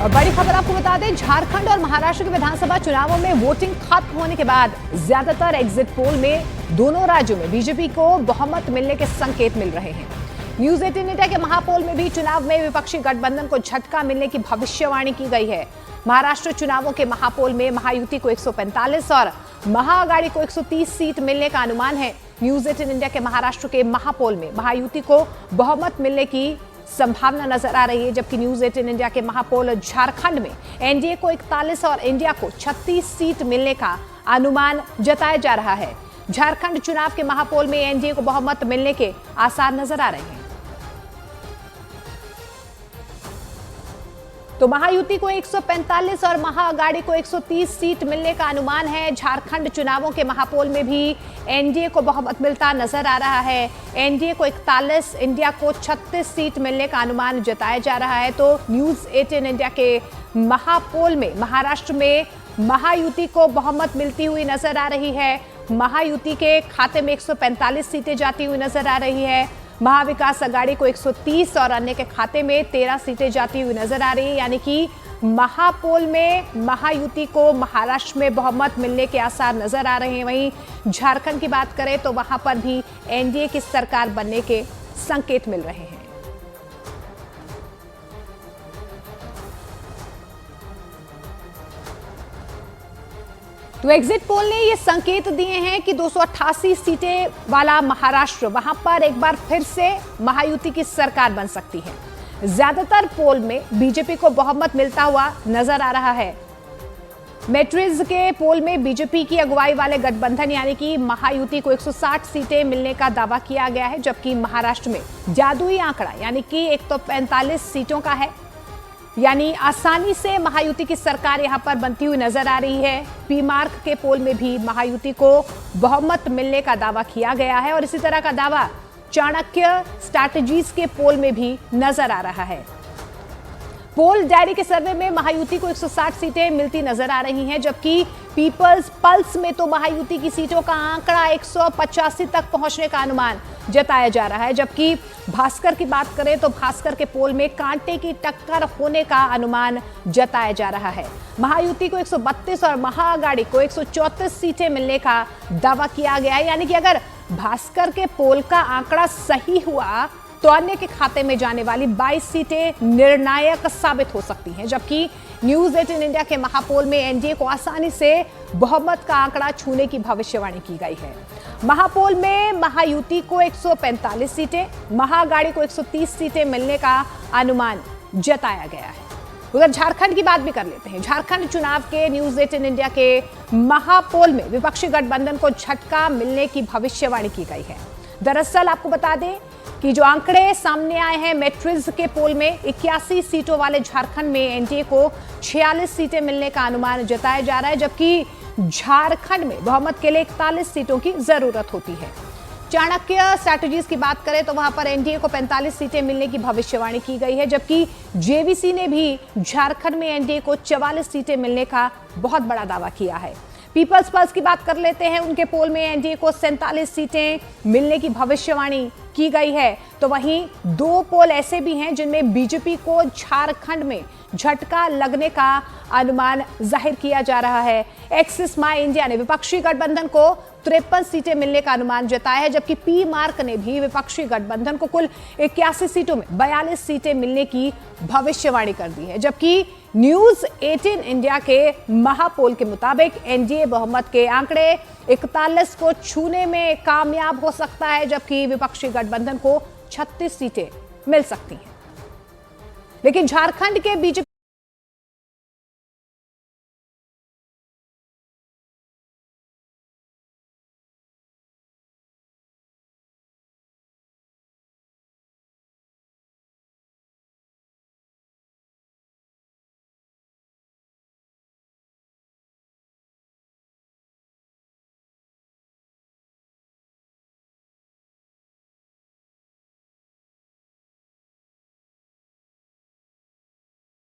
और बड़ी खबर आपको बता दें, झारखंड और महाराष्ट्र के विधानसभा चुनावों में वोटिंग खत्म होने के बाद ज्यादातर एग्जिट पोल में दोनों राज्यों में बीजेपी को बहुमत मिलने के संकेत मिल रहे हैं। न्यूज 18 इंडिया के महापोल में भी चुनाव में विपक्षी गठबंधन को झटका मिलने की भविष्यवाणी की गई है। महाराष्ट्र चुनावों के महापोल में महायुति को 145 और महाअघाड़ी को 130 सीट मिलने का अनुमान है। न्यूज 18 इंडिया के महाराष्ट्र के महापोल में महायुति को बहुमत मिलने की संभावना नजर आ रही है, जबकि न्यूज 18 इंडिया के महापोल झारखंड में एनडीए को 41 और इंडिया को 36 सीट मिलने का अनुमान जताया जा रहा है। झारखंड चुनाव के महापोल में एनडीए को बहुमत मिलने के आसार नजर आ रहे हैं। तो महायुति को 145 और महाअघाड़ी को 130 सीट मिलने का अनुमान है। झारखंड चुनावों के महापोल में भी एनडीए को बहुमत मिलता नजर आ रहा है। एनडीए को 41, इंडिया को 36 सीट मिलने का अनुमान जताया जा रहा है। तो न्यूज 18 इंडिया के महापोल में महाराष्ट्र में महायुति को बहुमत मिलती हुई नजर आ रही है। महायुति के खाते में 145 सीटें जाती हुई नजर आ रही है। महाविकास अघाड़ी को 130 और अन्य के खाते में 13 सीटें जाती हुई नजर आ रही है, यानी कि महापोल में महायुति को महाराष्ट्र में बहुमत मिलने के आसार नजर आ रहे हैं। वहीं झारखंड की बात करें तो वहां पर भी एनडीए की सरकार बनने के संकेत मिल रहे हैं। तो एग्जिट पोल ने ये संकेत दिए हैं कि 288 सीटें वाला महाराष्ट्र, वहां पर एक बार फिर से महायुति की सरकार बन सकती है। ज्यादातर पोल में बीजेपी को बहुमत मिलता हुआ नजर आ रहा है। मैट्रिज के पोल में बीजेपी की अगुवाई वाले गठबंधन यानी कि महायुति को 160 सीटें मिलने का दावा किया गया है, जबकि महाराष्ट्र में जादुई आंकड़ा यानी कि 145 सीटों का है, यानी आसानी से महायुति की सरकार यहां पर बनती हुई नजर आ रही है। पी मार्क के पोल में भी महायुति को बहुमत मिलने का दावा किया गया है और इसी तरह का दावा चाणक्य स्ट्रैटेजीज के पोल में भी नजर आ रहा है। पोल डायरी के सर्वे में महायुति को 160 सीटें मिलती नजर आ रही हैं, जबकि पीपल्स पल्स में तो महायुति की सीटों का आंकड़ा 185 तक पहुंचने का अनुमान जताया जा रहा है। जबकि भास्कर की बात करें तो भास्कर के पोल में कांटे की टक्कर होने का अनुमान जताया जा रहा है। महायुति को 132 और महाअघाड़ी को 134 सीटें मिलने का दावा किया गया है, यानी कि अगर भास्कर के पोल का आंकड़ा सही हुआ तो अन्य के खाते में जाने वाली 22 सीटें निर्णायक साबित हो सकती हैं, जबकि न्यूज 18 इंडिया के महापोल में एनडीए को आसानी से बहुमत का आंकड़ा छूने की भविष्यवाणी की गई है। महापोल में महायुति को 145 सीटें, महाअघाड़ी को 130 सीटें मिलने का अनुमान जताया गया है। उधर झारखंड की बात भी कर लेते हैं। झारखंड चुनाव के न्यूज 18 इंडिया के महापोल में विपक्षी गठबंधन को झटका मिलने की भविष्यवाणी की गई है। दरअसल आपको बता दें कि जो आंकड़े सामने आए हैं, मैट्रिज के पोल में 81 सीटों वाले झारखंड में एनडीए को 46 सीटें मिलने का अनुमान जताया जा रहा है, जबकि झारखंड में बहुमत के लिए 41 सीटों की जरूरत होती है। चाणक्य स्ट्रैटेजीज की बात करें तो वहां पर एनडीए को 45 सीटें मिलने की भविष्यवाणी की गई है, जबकि जेवीसी ने भी झारखंड में एनडीए को 44 सीटें मिलने का बहुत बड़ा दावा किया है। पीपल्स पल्स की बात कर लेते हैं, उनके पोल में एनडीए को 47 सीटें मिलने की भविष्यवाणी की गई है। तो वहीं दो पोल ऐसे भी हैं जिनमें बीजेपी को झारखंड में झटका लगने का अनुमान जाहिर किया जा रहा है। एक्सिस माई इंडिया ने विपक्षी गठबंधन को 53 सीटें मिलने का अनुमान जताया है, जबकि पी मार्क ने भी विपक्षी गठबंधन को कुल 81 सीटों में 42 सीटें मिलने की भविष्यवाणी कर दी है। जबकि न्यूज 18 इंडिया के महापोल के मुताबिक एनडीए बहुमत के आंकड़े 41 को छूने में कामयाब हो सकता है, जबकि विपक्षी गठबंधन को 36 सीटें मिल सकती हैं। लेकिन झारखंड के बीजेपी